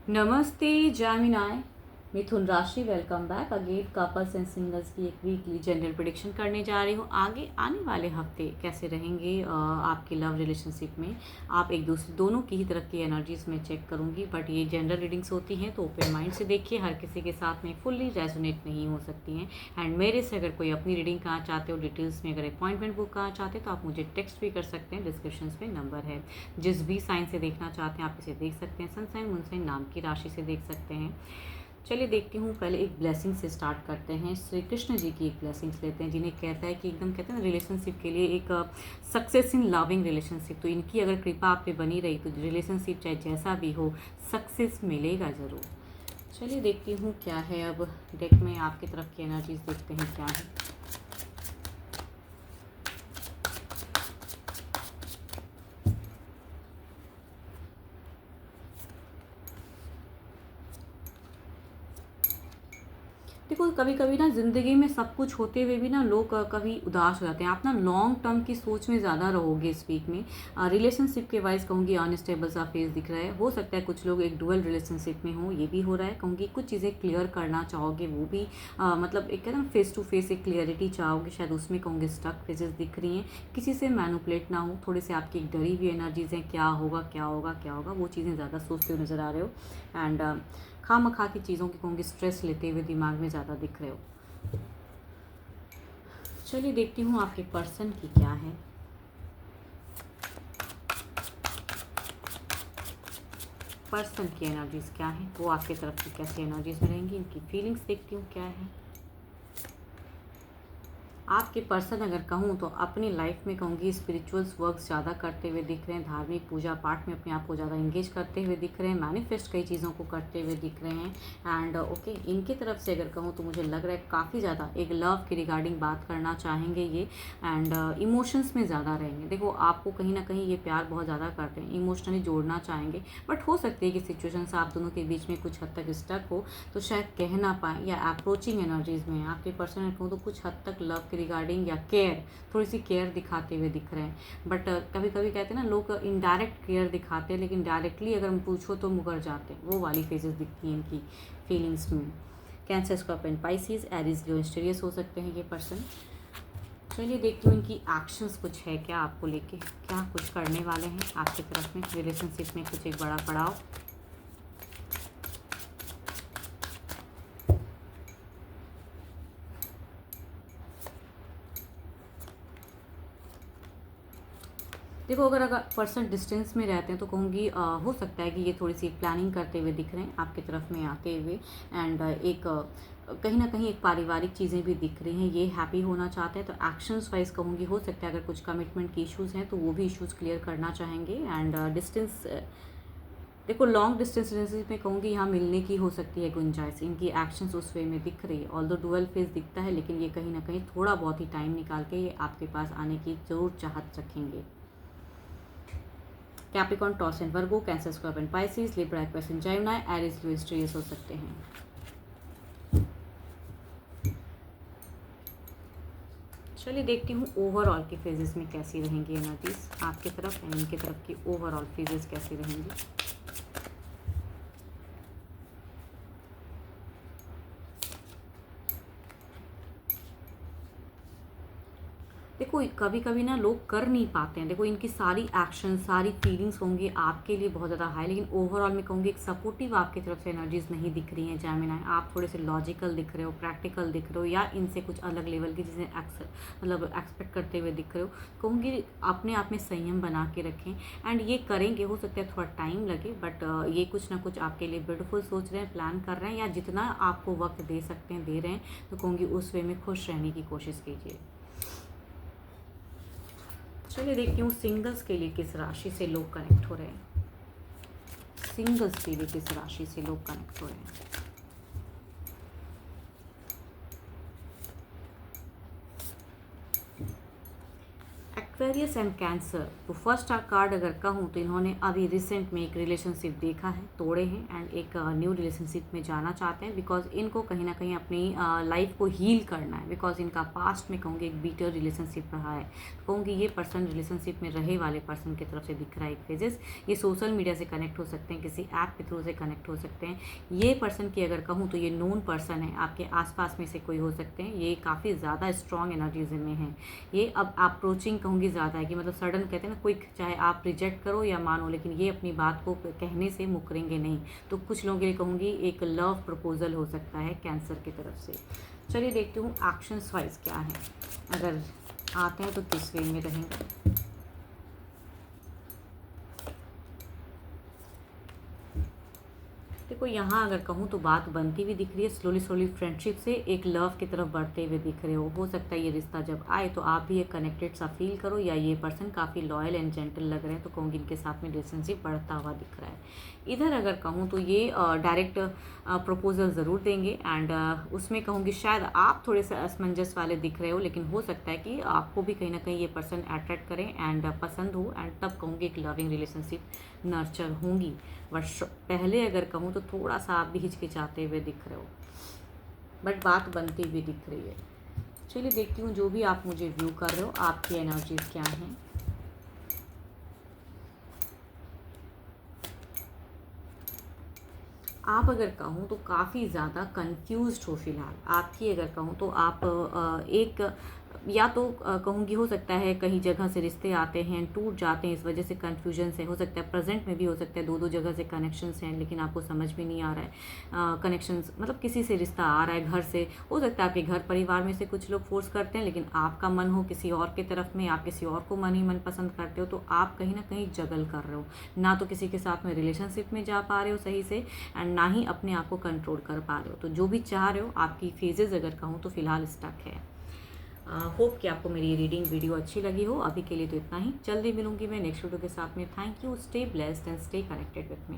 नमस्ते जामिनाय। मिथुन राशि, welcome back again. Couples and singles की एक वीकली जनरल प्रेडिक्शन करने जा रही हूँ। आगे आने वाले हफ्ते कैसे रहेंगे आपके लव रिलेशनशिप में, आप एक दूसरे दोनों की ही तरफ की एनर्जीज में चेक करूँगी। बट ये जनरल रीडिंग्स होती हैं तो ओपन माइंड से देखिए, हर किसी के साथ में फुल्ली रेजोनेट नहीं हो सकती हैं। एंड मेरे से अगर कोई अपनी रीडिंग कहाँ चाहते हो, डिटेल्स में अगर अपॉइंटमेंट बुक कहाँ चाहते हो तो आप मुझे टेक्स्ट भी कर सकते हैं। डिस्क्रिप्शन में नंबर है। जिस भी साइन से देखना चाहते हैं आप इसे देख सकते हैं। सन साइन, मून साइन, नाम की राशि से देख सकते हैं। चलिए देखती हूँ। पहले एक ब्लेसिंग से स्टार्ट करते हैं। श्री कृष्ण जी की एक ब्लेसिंग्स लेते हैं, जिन्हें कहता है कि एकदम कहते हैं ना रिलेशनशिप के लिए एक सक्सेस इन लविंग रिलेशनशिप। तो इनकी अगर कृपा आप पे बनी रही तो रिलेशनशिप चाहे जैसा भी हो, सक्सेस मिलेगा ज़रूर। चलिए देखती हूँ क्या है। अब डेक में आपकी तरफ की एनर्जीज देखते हैं क्या है। देखो, कभी कभी ना ज़िंदगी में सब कुछ होते हुए भी ना लोग कभी उदास हो जाते हैं। आप ना लॉन्ग टर्म की सोच में ज़्यादा रहोगे इस वीक में। रिलेशनशिप के वाइज कहूँगी अनस्टेबल सा फेज दिख रहा है। हो सकता है कुछ लोग एक डुअल रिलेशनशिप में हो, ये भी हो रहा है। कहूँगी कुछ चीज़ें क्लियर करना चाहोगे, वो भी मतलब एक कहते हैं ना फेस टू फेस एक क्लियरिटी चाहोगे, शायद उसमें कहूँगी स्टक फेजेस दिख रही हैं। किसी से मैनुपुलेट ना हो, थोड़े से आपकी एक डरी हुई एनर्जीज हैं, क्या होगा क्या होगा क्या होगा, वो चीज़ें ज़्यादा सोचते हुए नज़र आ रहे हो। एंड खामखा की चीज़ों की कहूँगी स्ट्रेस लेते हुए दिमाग में ज़्यादा दिख रहे हो। चलिए देखती हूँ आपके पर्सन की क्या है। पर्सन की एनर्जीज क्या है, वो आपके तरफ की कैसी एनर्जीज में रहेंगी, इनकी फीलिंग्स देखती हूँ क्या है। आपके पर्सन अगर कहूँ तो अपनी लाइफ में कहूँगी स्पिरिचुअल्स वर्क्स ज़्यादा करते हुए दिख रहे हैं। धार्मिक पूजा पाठ में अपने आप को ज़्यादा इंगेज करते हुए दिख रहे हैं। मैनिफेस्ट कई चीज़ों को करते हुए दिख रहे हैं। एंड ओके, इनकी तरफ से अगर कहूँ तो मुझे लग रहा है काफ़ी ज़्यादा एक लव के रिगार्डिंग बात करना चाहेंगे ये। एंड इमोशंस में ज़्यादा रहेंगे। देखो, आपको कहीं ना कहीं ये प्यार बहुत ज़्यादा करते हैं, इमोशनली जोड़ना चाहेंगे। बट हो सकती है कि सिचुएशन से आप दोनों के बीच में कुछ हद तक स्टक हो, तो शायद कह ना पाए या अप्रोचिंग एनर्जीज में आपके पर्सन कहूँ तो कुछ हद तक लव के रिगार्डिंग या केयर, थोड़ी सी केयर दिखाते हुए दिख रहे हैं। बट कभी कभी कहते हैं ना लोग इनडायरेक्ट केयर दिखाते हैं, लेकिन डायरेक्टली अगर हम पूछो तो मुकर जाते हैं। वो वाली फेजेस दिखती हैं इनकी फीलिंग्स में। कैंसर, स्कॉर्पियन, पाइसिस, एरीज, लियो, मिस्टीरियस हो सकते हैं ये पर्सन। चलिए देखती हूँ इनकी एक्शंस कुछ है क्या आपको लेके, क्या कुछ करने वाले हैं आपकी तरफ में रिलेशनशिप में, कुछ एक बड़ा पड़ाव। देखो, अगर पर्सन डिस्टेंस में रहते हैं तो कहूँगी हो सकता है कि ये थोड़ी सी प्लानिंग करते हुए दिख रहे हैं आपकी तरफ में आते हुए। एंड एक कहीं ना कहीं एक पारिवारिक चीज़ें भी दिख रही हैं। ये हैप्पी होना चाहते हैं तो एक्शंस वाइज कहूँगी हो सकता है अगर कुछ कमिटमेंट की इश्यूज़ हैं तो वो भी इश्यूज़ क्लियर करना चाहेंगे। एंड डिस्टेंस, देखो लॉन्ग डिस्टेंस रिलेशनशिप में कहूँगी यहाँ मिलने की हो सकती है गुंजाइश। इनकी एक्शंस उस वे में दिख रही है। ऑल्दो डुअल फेज दिखता है, लेकिन ये कहीं ना कहीं थोड़ा बहुत ही टाइम निकाल के ये आपके पास आने की ज़रूर चाहत रखेंगे। Capricorn, toss and Virgo, cancer, scorpion, Pisces, Libra, Aquarius and Gemini, Aries, Leo, mysterious हो सकते हैं। चलिए देखती हूँ ओवरऑल की फेजेस में कैसी रहेंगी एनर्जीज आपकी तरफ एंड इनकी तरफ की ओवरऑल फेजेस कैसी रहेंगी। देखो, कभी कभी ना लोग कर नहीं पाते हैं। देखो, इनकी सारी एक्शन, सारी फीलिंग्स होंगी आपके लिए बहुत ज़्यादा हाई, लेकिन ओवरऑल में कहूँगी एक सपोर्टिव आपकी तरफ से एनर्जीज नहीं दिख रही हैं जेमिनी। आप थोड़े से लॉजिकल दिख रहे हो, प्रैक्टिकल दिख रहे हो, या इनसे कुछ अलग लेवल की चीज़ें मतलब एक्सपेक्ट करते हुए दिख रहे हो। कहूँगी अपने आप में संयम बना के रखें। एंड ये करेंगे, हो सकता है थोड़ा टाइम लगे, बट ये कुछ ना कुछ आपके लिए ब्यूटीफुल सोच रहे हैं, प्लान कर रहे हैं, या जितना आपको वक्त दे सकते हैं दे रहे हैं। तो कहूँगी उस वे में खुश रहने की कोशिश कीजिए। चलिए देखती हूँ सिंगल्स के लिए किस राशि से लोग कनेक्ट हो रहे हैं। सिंगल्स के लिए किस राशि से लोग कनेक्ट हो रहे हैं। एक्वेरियस एंड कैंसर, तो फर्स्ट कार्ड अगर कहूँ तो इन्होंने अभी रिसेंट में एक रिलेशनशिप देखा है, तोड़े हैं एंड एक न्यू रिलेशनशिप में जाना चाहते हैं, बिकॉज इनको कहीं ना कहीं अपनी लाइफ को हील करना है, बिकॉज इनका पास्ट में कहूँगी एक बीटर रिलेशनशिप रहा है। कहूँगी ये पर्सन रिलेशनशिप में रहे वाले पर्सन की तरफ से दिख रहा है एक फेजेस। ये सोशल मीडिया से कनेक्ट हो सकते हैं, किसी ऐप के थ्रू से कनेक्ट हो सकते हैं। ये पर्सन की अगर कहूँ तो ये नोन पर्सन है, आपके आसपास में से कोई हो सकते हैं। ये काफ़ी ज़्यादा स्ट्रॉन्ग एनर्जीज में है। ये अब अप्रोचिंग कहूँगी ज़्यादा है कि मतलब सडन कहते हैं ना क्विक, चाहे आप रिजेक्ट करो या मानो, लेकिन ये अपनी बात को कहने से मुकरेंगे नहीं। तो कुछ लोगों के लिए कहूँगी एक लव प्रपोजल हो सकता है कैंसर की तरफ से। चलिए देखती हूँ एक्शंस वाइज क्या है, अगर आते हैं तो किस वे में रहेंगे। देखो यहाँ अगर कहूँ तो बात बनती हुई दिख रही है, स्लोली स्लोली फ्रेंडशिप से एक लव की तरफ बढ़ते हुए दिख रहे हो सकता है ये रिश्ता जब आए तो आप भी एक कनेक्टेड सा फील करो, या ये पर्सन काफ़ी लॉयल एंड जेंटल लग रहे हैं, तो कहूँगी इनके साथ में रिलेशनशिप बढ़ता हुआ दिख रहा है। इधर अगर कहूँ तो ये डायरेक्ट प्रपोजल ज़रूर देंगे एंड उसमें कहूँगी शायद आप थोड़े से असमंजस वाले दिख रहे हो, लेकिन हो सकता है कि आपको भी कहीं ना कहीं ये पर्सन अट्रैक्ट करें एंड पसंद हो, एंड तब कहूँगी एक लविंग रिलेशनशिप नर्चर होंगी। वर्ष पहले अगर कहूँ तो थोड़ा सा आप भी हिचकिचाते हुए दिख रहे हो, बट बात बनती हुई दिख रही है। चलिए देखती हूँ जो भी आप मुझे व्यू कर रहे हो आपकी एनर्जीज क्या हैं। आप अगर कहूँ तो काफ़ी ज़्यादा कंफ्यूज्ड हो फिलहाल। आपकी अगर कहूँ तो आप एक या तो कहूँगी हो सकता है कहीं जगह से रिश्ते आते हैं, टूट जाते हैं, इस वजह से कन्फ्यूजन से हो सकता है। प्रेजेंट में भी हो सकता है दो दो जगह से कनेक्शंस हैं, लेकिन आपको समझ में नहीं आ रहा है कनेक्शंस, मतलब किसी से रिश्ता आ रहा है घर से, हो सकता है आपके घर परिवार में से कुछ लोग फोर्स करते हैं, लेकिन आपका मन हो किसी और की तरफ में, आप किसी और को मन ही मन पसंद करते हो, तो आप कहीं ना कहीं जगल कर रहे हो, ना तो किसी के साथ में रिलेशनशिप में जा पा रहे हो सही से, एंड ना ही अपने आप को कंट्रोल कर पा रहे हो। तो जो भी चाह रहे हो आपकी फेजेस अगर कहूँ तो फिलहाल स्टक है। होप कि आपको मेरी रीडिंग वीडियो अच्छी लगी हो। अभी के लिए तो इतना ही, जल्दी मिलूंगी मैं नेक्स्ट वीडियो के साथ में। Thank you, stay blessed and stay connected with me.